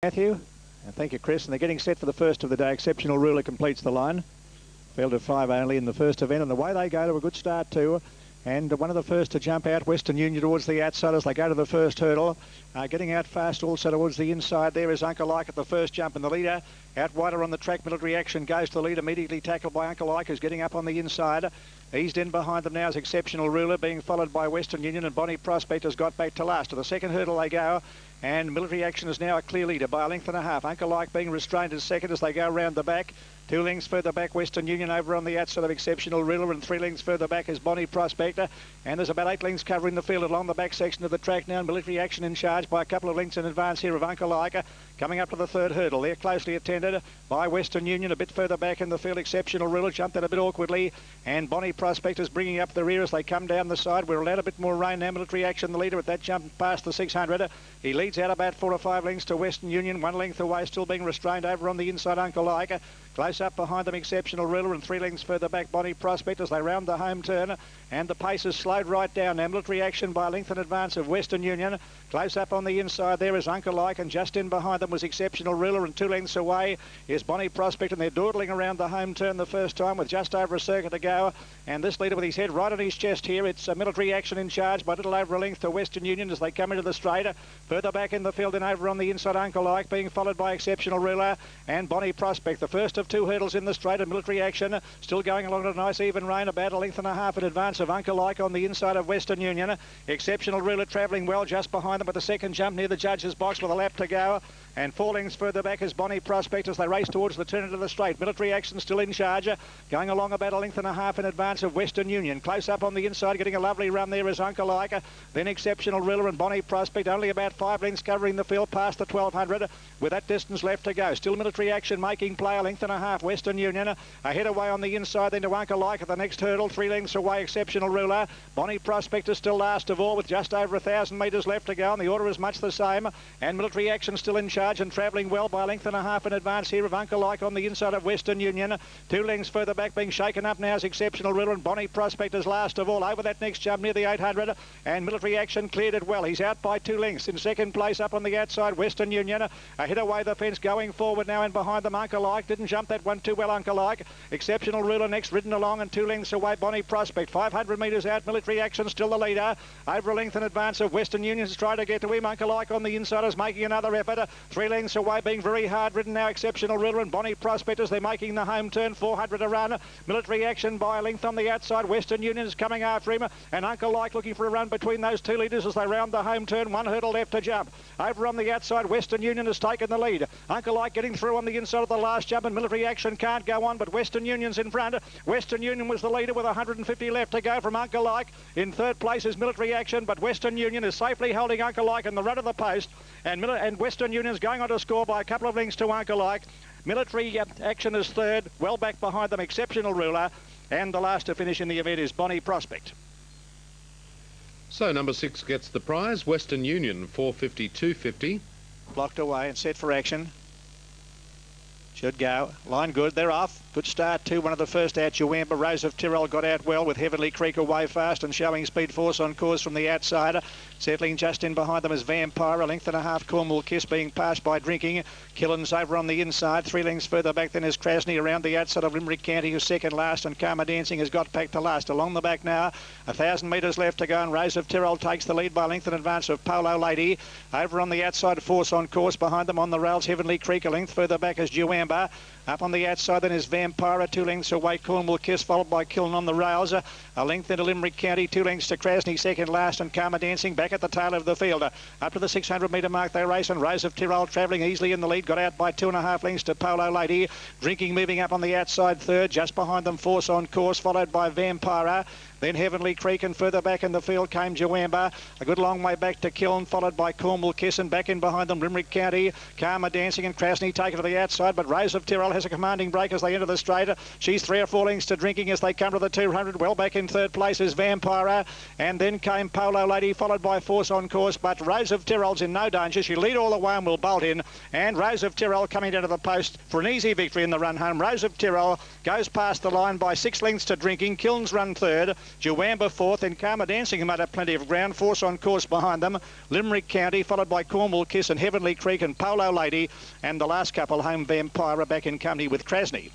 Matthew. And thank you, Chris. And they're getting set for the first of the day. Exceptional Ruler completes the line. Failed at 5 only in the first event. And away they go to a good start too. And one of the first to jump out, Western Union towards the outside as they go to the first hurdle. Getting out fast also towards the inside there is Uncle Ike at the first jump, and the leader out wider on the track. Military Action goes to the lead, immediately tackled by Uncle Ike, who's getting up on the inside. Eased in behind them now is Exceptional Ruler, being followed by Western Union, and Bonnie Prospect has got back to last. To the second hurdle they go, and Military Action is now a clear leader by a length and a half. Uncle Ike being restrained in second as they go round the back. 2 lengths further back, Western Union over on the outside of Exceptional Ruler, and 3 lengths further back is Bonnie Prospector. And there's about 8 lengths covering the field along the back section of the track now, and Military Action in charge by a couple of lengths in advance here of Uncle Ike. Coming up to the third hurdle, they're closely attended by Western Union. A bit further back in the field, Exceptional Ruler jumped out a bit awkwardly, and Bonnie Prospector's bringing up the rear as they come down the side. We're allowed a bit more rain now. Military Action, the leader at that jump past the 600. He leads out about 4 or 5 lengths to Western Union, 1 length away, still being restrained over on the inside, Uncle Ike. Close up behind them, Exceptional Ruler, and 3 lengths further back, Bonnie Prospect, as they round the home turn. And the pace has slowed right down now. Military Action by a length in advance of Western Union. Close up on the inside there is Uncle Ike, and just in behind them was Exceptional Ruler, and 2 lengths away is Bonnie Prospect, and they're dawdling around the home turn the first time with just over a circuit to go. And this leader with his head right on his chest here, it's Military Action in charge by a little over a length to Western Union as they come into the straight. Further back in the field and over on the inside, Uncle Ike being followed by Exceptional Ruler and Bonnie Prospect. The first of 2 hurdles in the straight, and Military Action still going along at a nice even rein, about a length and a half in advance of Uncle Ike on the inside of Western Union. Exceptional Ruler travelling well just behind them with the second jump near the judge's box with a lap to go. And 4 lengths further back is Bonnie Prospect as they race towards the turn into the straight. Military Action still in charge, going along about a length and a half in advance of Western Union. Close up on the inside, getting a lovely run there is Uncle Ike. Then Exceptional Ruler and Bonnie Prospect, only about 5 lengths covering the field past the 1200 with that distance left to go. Still Military Action making play, a length and a half. Western Union ahead away on the inside, then to Uncle Ike at the next hurdle. 3 lengths away, Exceptional Ruler. Bonnie Prospect is still last of all with just over 1,000 metres left to go, and the order is much the same. And Military Action still in charge and travelling well by a length and a half in advance here of Uncle Ike on the inside of Western Union. 2 lengths further back, being shaken up now is Exceptional Ruler, and Bonnie Prospect is last of all over that next jump near the 800, and Military Action cleared it well. He's out by 2 lengths. In second place up on the outside, Western Union ahead away the fence, going forward now, and behind them Uncle Ike. Didn't jump that one too well, Uncle Ike. Exceptional Ruler next, ridden along, and 2 lengths away Bonnie Prospect. 500 metres out, Military Action still the leader, over a length in advance of Western Union to try to get to him. Uncle Ike on the inside is making another effort. 3 lengths away, being very hard ridden now, Exceptional Ruler and Bonnie Prospect as they're making the home turn. 400 to run. Military Action by a length on the outside. Western Union is coming after him, and Uncle Ike looking for a run between those 2 leaders as they round the home turn. 1 hurdle left to jump. Over on the outside, Western Union has taken the lead. Uncle Ike getting through on the inside of the last jump, and Military Action can't go on, but Western Union's in front. Western Union was the leader with 150 left to go from Uncle Ike. In third place is Military Action, but Western Union is safely holding Uncle Ike in the run of the post, and Western Union's going on to score by a couple of lengths to Uncle Ike. Military Action is third, well back behind them Exceptional Ruler, and the last to finish in the event is Bonnie Prospect. So number 6 gets the prize, Western Union, 450-250. Blocked away and set for action. Should go. Line good. They're off. Good start too. One of the first out, Juwamba. Rose of Tyrrell got out well with Heavenly Creek away fast and showing speed force on course from the outside. Settling just in behind them is Vampire. A length and a half, Cornwall Kiss being passed by Drinking. Killen's over on the inside. 3 lengths further back then is Krasny around the outside of Limerick County, who's second last, and Karma Dancing has got back to last. Along the back now, 1,000 metres left to go, and Rose of Tyrrell takes the lead by a length in advance of Polo Lady. Over on the outside, Force on course. Behind them on the rails, Heavenly Creek. A length further back is Juwamba. Up on the outside then is Vampire, 2 lengths away Cornwall Kiss, followed by Killen on the rails. A length into Limerick County, 2 lengths to Krasny, second last, and Karma Dancing back at the tail of the field. Up to the 600 metre mark they race, and Rose of Tyrrell travelling easily in the lead, got out by 2.5 lengths to Polo Lady. Drinking moving up on the outside third, just behind them Force on course, followed by Vampire. Then Heavenly Creek, and further back in the field came Juwamba. A good long way back to Killen, followed by Cornwall Kiss, and back in behind them Limerick County. Karma Dancing and Krasny taken to the outside, but Rose of Tyrrell has a commanding break as they enter the straight. She's 3 or 4 lengths to Drinking as they come to the 200. Well back in third place is Vampire, and then came Polo Lady, followed by Force on course, but Rose of Tyrrell's in no danger. She'll lead all the way and will bolt in, and Rose of Tyrrell coming down to the post for an easy victory in the run home. Rose of Tyrrell goes past the line by 6 lengths to Drinking. Killen's run third. Jawamba fourth, then Karma Dancing made up plenty of ground. Force on course behind them. Limerick County, followed by Cornwall Kiss and Heavenly Creek and Polo Lady. And the last couple, Home Vampire, are back in company with Krasny.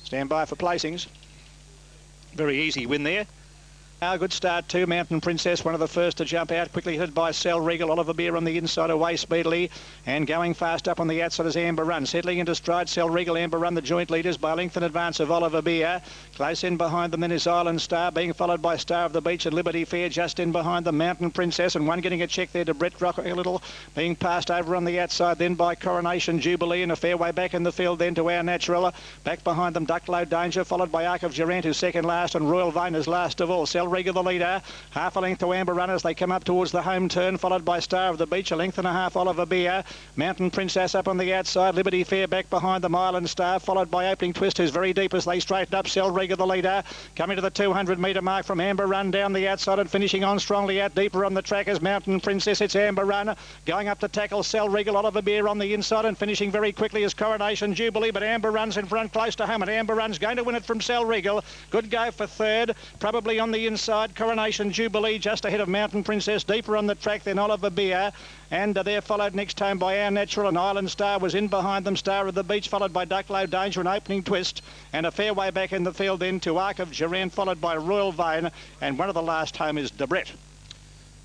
Stand by for placings. Very easy win there. A good start too. Mountain Princess, one of the first to jump out, quickly hit by Sal Regal. Oliver Beer on the inside, away speedily, and going fast up on the outside is Amber Run. Settling into stride, Sal Regal, Amber Run, the joint leaders by a length in advance of Oliver Beer. Close in behind them then is Island Star, being followed by Star of the Beach and Liberty Fair. Just in behind them, Mountain Princess, and one getting a check there to Brett Rock a little, being passed over on the outside then by Coronation Jubilee, and a fair way back in the field then to Our Natural. Back behind them, Ducklow Danger, followed by Arc of Durant, who's second last, and Royal Vein is last of all. Sal Regal the leader. Half a length to Amber Run as they come up towards the home turn, followed by Star of the Beach, a length and a half Oliver Beer. Mountain Princess up on the outside, Liberty Fair back behind them, Island Star, followed by Opening Twist, who's very deep as they straighten up. Sal Regal the leader, coming to the 200 metre mark from Amber Run down the outside and finishing on strongly out deeper on the track as Mountain Princess. It's Amber Run going up to tackle Sal Regal, Oliver Beer on the inside, and finishing very quickly as Coronation Jubilee, but Amber Run's in front close to home, and Amber Run's going to win it from Sal Regal. Good go for third, probably on the inside, Coronation Jubilee just ahead of Mountain Princess, deeper on the track than Oliver Beer, and they're followed next home by Our Natural, and Island Star was in behind them. Star of the Beach followed by Ducklow Danger and Opening Twist, and a fair way back in the field then to Arc of Durant, followed by Royal Vein, and one of the last home is Debret.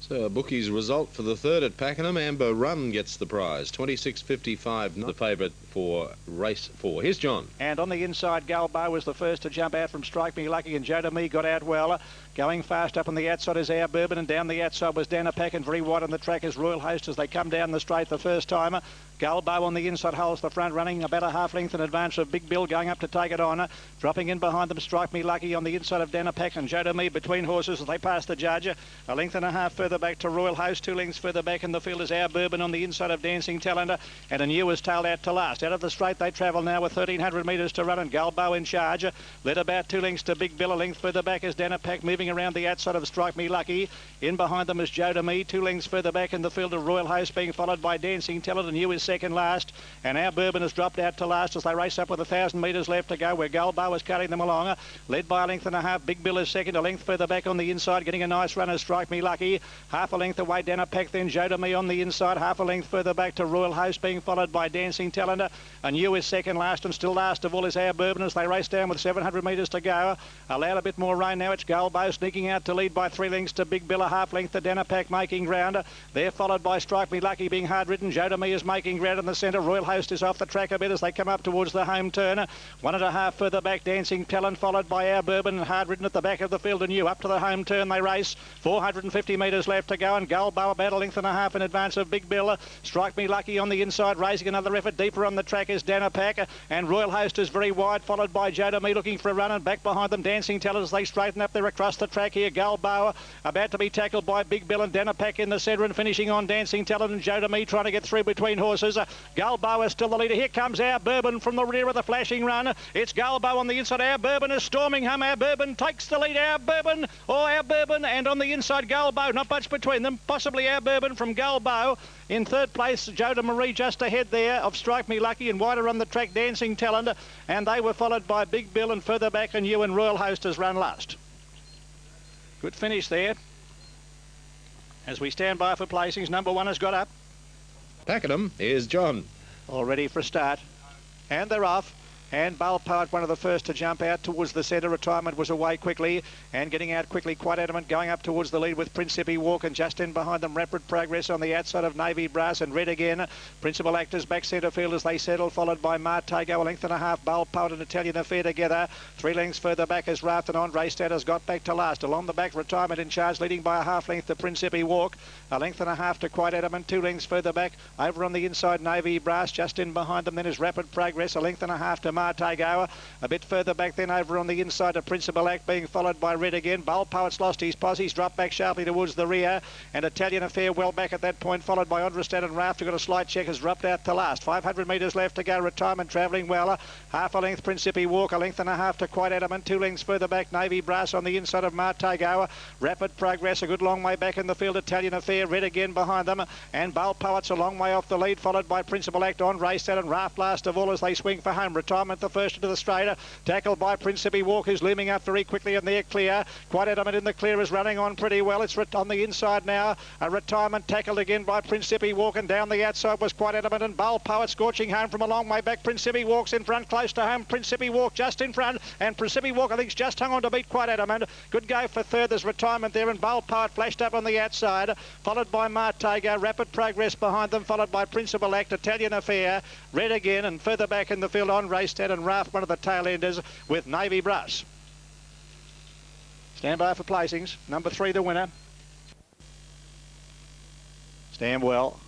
So a bookie's result for the third at Pakenham. Amber Run gets the prize, 26.55, the favourite for race 4. Here's John. And on the inside, Galbo was the first to jump out from Strike Me Lucky, and Joe Me got out well. Going fast up on the outside is Our Bourbon, and down the outside was Dana Pack, and very wide on the track is Royal Host as they come down the straight the first time. Galbo on the inside holds the front, running about a half length in advance of Big Bill, going up to take it on. Dropping in behind them, Strike Me Lucky on the inside of Dana Pack and Joe Me between horses as they pass the judge. A length and a half further back to Royal Host, 2 lengths further back in the field is Our Bourbon on the inside of Dancing Talent, and a new is tailed out to last. Out of the straight they travel now with 1,300 metres to run, and Galbo in charge. Led about 2 lengths to Big Bill, a length further back is Dana Pack moving around the outside of Strike Me Lucky. In behind them is Joe Me, 2 lengths further back in the field of Royal Host, being followed by Dancing Talent, and you is second last. And Our Bourbon has dropped out to last as they race up with 1,000 metres left to go, where Galbo is cutting them along. Led by a length and a half, Big Bill is second, a length further back on the inside, getting a nice run as Strike Me Lucky. Half a length away, Dana Pack, then Joe Me on the inside, half a length further back to Royal Host, being followed by Dancing Talent. And you is second last, and still last of all is Our Bourbon as they race down with 700 metres to go. Allowed a bit more rain now, it's Galbo sneaking out to lead by 3 lengths to Big Bill, a half length to Dana Pack making ground. They're followed by Strike Me Lucky being hard ridden. Joe Me is making ground in the centre. Royal Host is off the track a bit as they come up towards the home turn. 1.5 further back, Dancing Talent, followed by Our Bourbon, and hard ridden at the back of the field, and you up to the home turn they race. 450 metres left to go, and Galbo about a length and a half in advance of Big Bill. Strike Me Lucky on the inside, raising another effort. Deeper on the track is Dana Pack, and Royal Host is very wide, followed by Joe Me looking for a run, and back behind them Dancing Talent as they straighten up there across the track here. Galbo about to be tackled by Big Bill, and Dana Pack in the centre, and finishing on Dancing Talent, and Joe Me trying to get through between horses. Galbo is still the leader. Here comes Our Bourbon from the rear of the flashing run. It's Galbo on the inside. Our Bourbon is storming home. Our Bourbon takes the lead. Our Bourbon, and on the inside Galbo, not much between them. Possibly Our Bourbon from Galbo. In third place, Joe Marie just ahead there of Strike Me Lucky, and wider on the track Dancing Talent, and they were followed by Big Bill, and further back and you and Royal Host has run last. Good finish there. As we stand by for placings, number 1 has got up. Pakenham, here's John. All ready for a start. And they're off. And Bale Poet, one of the first to jump out towards the centre. Retirement was away quickly and getting out quickly, quite adamant, going up towards the lead with Principe Walk, and just in behind them Rapid Progress on the outside of Navy Brass and Red again. Principal Actors back centre field as they settle, followed by Martago, a length and a half. Bale Poet and Italian Affair together. 3 lengths further back as Raft and Andre Status got back to last. Along the back, Retirement in charge, leading by a half length to Principe Walk. A length and a half to Quite Adamant. 2 lengths further back. Over on the inside, Navy Brass. Just in behind them then is Rapid Progress. A length and a half to Martago. A bit further back then over on the inside of Principal Act, being followed by Red again. Bale Poet's lost his posses, dropped back sharply towards the rear, and Italian Affair well back at that point, followed by Ondrastad and Raft, who got a slight check, has dropped out to last. 500 metres left to go. Retirement travelling well. Half a length Principe Walk, a length and a half to Quite Adamant. 2 lengths further back, Navy Brass on the inside of Martago. Rapid Progress a good long way back in the field. Italian Affair, Red again behind them, and Bale Poet's a long way off the lead, followed by Principal Act, Ondrastad and Raft last of all as they swing for home. Retirement Retirement, the first into the straight. Tackled by Principe Walk, who's looming up very quickly, and they're clear. Quite Adamant in the clear is running on pretty well. It's on the inside now. A Retirement tackled again by Principe Walk, and down the outside was Quite Adamant and Bowl Poet scorching home from a long way back. Principe Walk's in front, close to home. Principe Walk just in front, and Principe Walk I think's just hung on to beat Quite Adamant. Good go for third. There's Retirement there, and Bowl Poet flashed up on the outside, followed by Martago. Rapid Progress behind them, followed by Principal Act, Italian Affair, Red again, and further back in the field on Racestead and Raft, one of the tail enders with Navy Brush. Stand by for placings. Number 3, the winner. Stand well.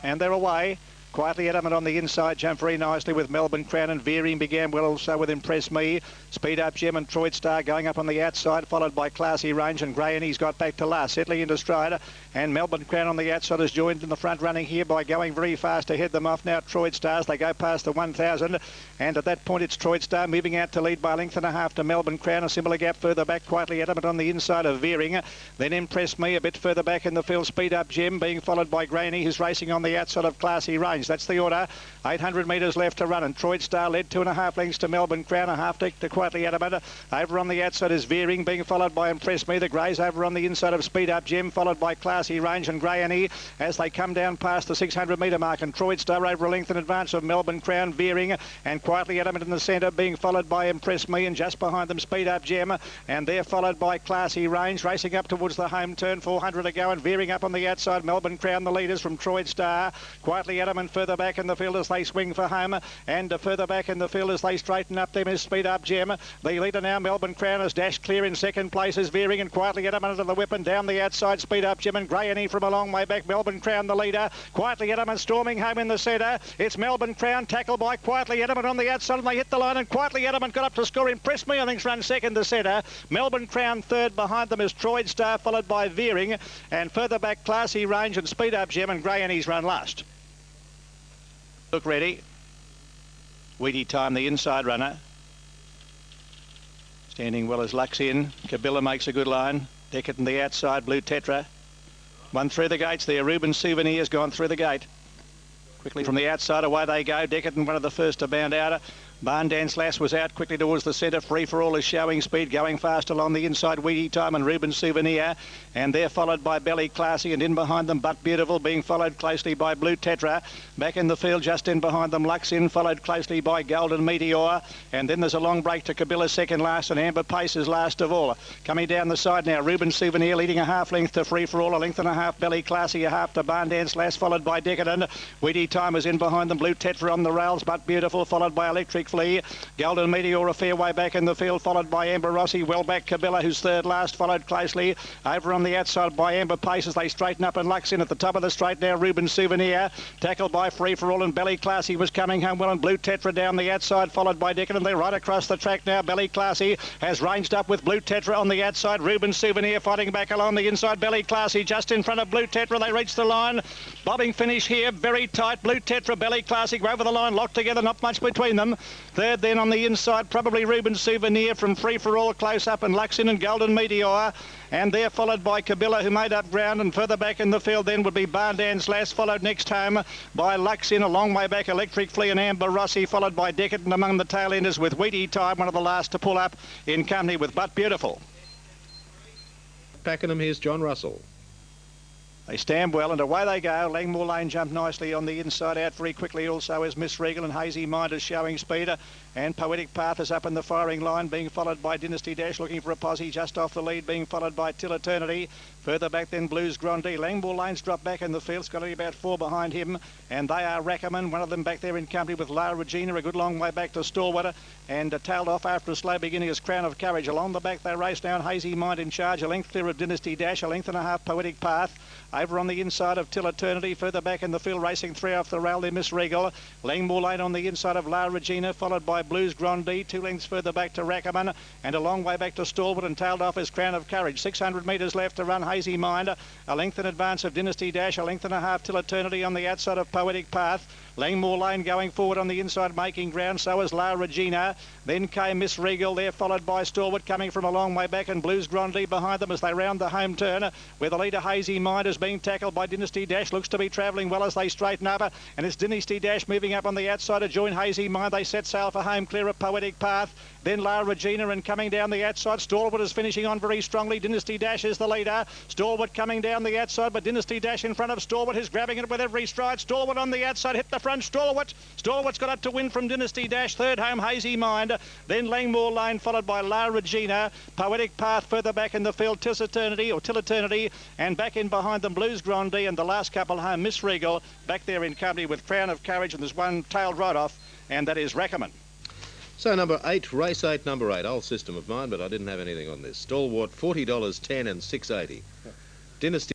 And they're away. Quietly Adamant on the inside, jumped very nicely with Melbourne Crown, and Veering began well also with Impress Me. Speed Up Gem and Troid Star going up on the outside, followed by Classy Range, and Grey, and he's got back to last, settling into stride. And Melbourne Crown on the outside is joined in the front running here by going very fast to head them off now. Troid Stars, they go past the 1,000, and at that point it's Troid Star moving out to lead by a length and a half to Melbourne Crown. A similar gap further back, Quietly Adamant on the inside of Veering. Then Impress Me a bit further back in the field. Speed Up Gem being followed by Granny, who's racing on the outside of Classy Range. That's the order. 800 metres left to run, and Troid Star led 2.5 lengths to Melbourne Crown, a half deck to Quietly Adamant. Over on the outside is Veering, being followed by Impress Me. The Greys over on the inside of Speed Up Gem, followed by Classy Range and Grey Annie as they come down past the 600 metre mark, and Troid Star over a length in advance of Melbourne Crown, Veering, and Quietly Adamant in the centre, being followed by Impress Me, and just behind them Speed Up Gem, and they're followed by Classy Range, racing up towards the home turn, 400 to go, and Veering up on the outside. Melbourne Crown the leaders from Troid Star. Quietly Adamant further back in the field as they swing for home, and further back in the field as they straighten up them is Speed Up Gem. The leader now, Melbourne Crown, is dashed clear. In second place is Veering, and Quietly Adamant under the whip, and down the outside Speed Up Gem and Grey Annie from a long way back. Melbourne Crown the leader. Quietly Adamant storming home in the centre. It's Melbourne Crown tackled by Quietly Adamant on the outside, and they hit the line, and Quietly Adamant got up to score. Impress Me, I think's run second to centre. Melbourne Crown third. Behind them is Troid Star, followed by Veering, and further back Classy Range and Speed Up Gem, and Grey Annie's run last. Look ready. Weedy Time, the inside runner. Standing well as Lux in. Kabila makes a good line. Deckett on the outside, Blue Tetra. One through the gates there. Reuben Souvenir has gone through the gate. Quickly from the outside, away they go. Deckett and one of the first to bound out. Barn Dance Lass was out quickly towards the centre. Free for All is showing speed, going fast along the inside. Weedy Time and Reuben Souvenir, and they're followed by Belly Classy, and in behind them But Beautiful, being followed closely by Blue Tetra. Back in the field, just in behind them, Lux in, followed closely by Golden Meteor, and then there's a long break to Kabila second last, and Amber Pace is last of all. Coming down the side now, Reuben Souvenir leading a half length to Free for All, a length and a half Belly Classy, a half to Barn Dance Lass, followed by Decadent. Weedy Time is in behind them, Blue Tetra on the rails, But Beautiful, followed by Electric Flea. Golden Meteor a fair way back in the field, followed by Amber Rossi. Well back Kabila, who's third last, followed closely over on the outside by Amber Pace as they straighten up, and Lux in at the top of the straight now. Reuben Souvenir tackled by Free for All, and Belly Classy was coming home well, and Blue Tetra down the outside, followed by Decadent. They're right across the track now. Belly Classy has ranged up with Blue Tetra on the outside. Reuben Souvenir fighting back along the inside. Belly Classy just in front of Blue Tetra. They reach the line. Bobbing finish here, very tight. Blue Tetra, Belly Classy go over the line, locked together, not much between them. Third then on the inside, probably Reuben Souvenir from Free for All close up, and Luxin and Golden Meteor, and they're followed by Kabila, who made up ground, and further back in the field then would be Barn Dance Lass, followed next home by Luxin, a long way back Electric Flea and Amber Rossi, followed by Decadent among the tail enders, with Weedy Time one of the last to pull up in company with But Beautiful. Pakenham, here's John Russell. They stand well, and away they go. Langmore Lane jumped nicely on the inside out very quickly. Also is Miss Regal, and Hazy Mind is showing speed. And Poetic Path is up in the firing line, being followed by Dynasty Dash, looking for a posse just off the lead, being followed by Till Eternity. Further back then Blues Grandee. Langmore Lane's dropped back in the field. It's got only about 4 behind him, and they are Rackerman, one of them back there in company with La Regina, a good long way back to Stalwater, and tailed off after a slow beginning as Crown of Courage. Along the back they race now, and Hazy Mind in charge, a length clear of Dynasty Dash, a length and a half Poetic Path. Over on the inside of Till Eternity, further back in the field, racing 3 off the rail there, Miss Regal. Langmore Lane on the inside of La Regina, followed by Blues Grandee, 2 lengths further back to Rackerman, and a long way back to Stalwart, and tailed off is Crown of Courage. 600 metres left to run. Hazy Mind. A length in advance of Dynasty Dash. A length and a half till Eternity on the outside of Poetic Path. Langmore Lane going forward on the inside, making ground. So is La Regina. Then came Miss Regal there, followed by Stalwart coming from a long way back, and Blues Grandee behind them as they round the home turn, where the leader Hazy Mind is being tackled by Dynasty Dash. Looks to be travelling well as they straighten up, and it's Dynasty Dash moving up on the outside to join Hazy Mind. They set sail for home clear of Poetic Path. Then La Regina, and coming down the outside, Stalwart is finishing on very strongly. Dynasty Dash is the leader. Stalwart coming down the outside, but Dynasty Dash in front of Stalwart is grabbing it with every stride. Stalwart on the outside, hit the front. Stalwart's got up to win from Dynasty Dash. Third home, Hazy Mind. Then Langmore Lane, followed by La Regina. Poetic Path further back in the field, Till Eternity, and back in behind them, Blues Grandee, and the last couple home, Miss Regal, back there in company with Crown of Courage, and there's one tailed right off, and that is Rackerman. So number 8, race 8, number 8, old system of mine, but I didn't have anything on this. Stalwart, $40.10 and $6.80. Dynasty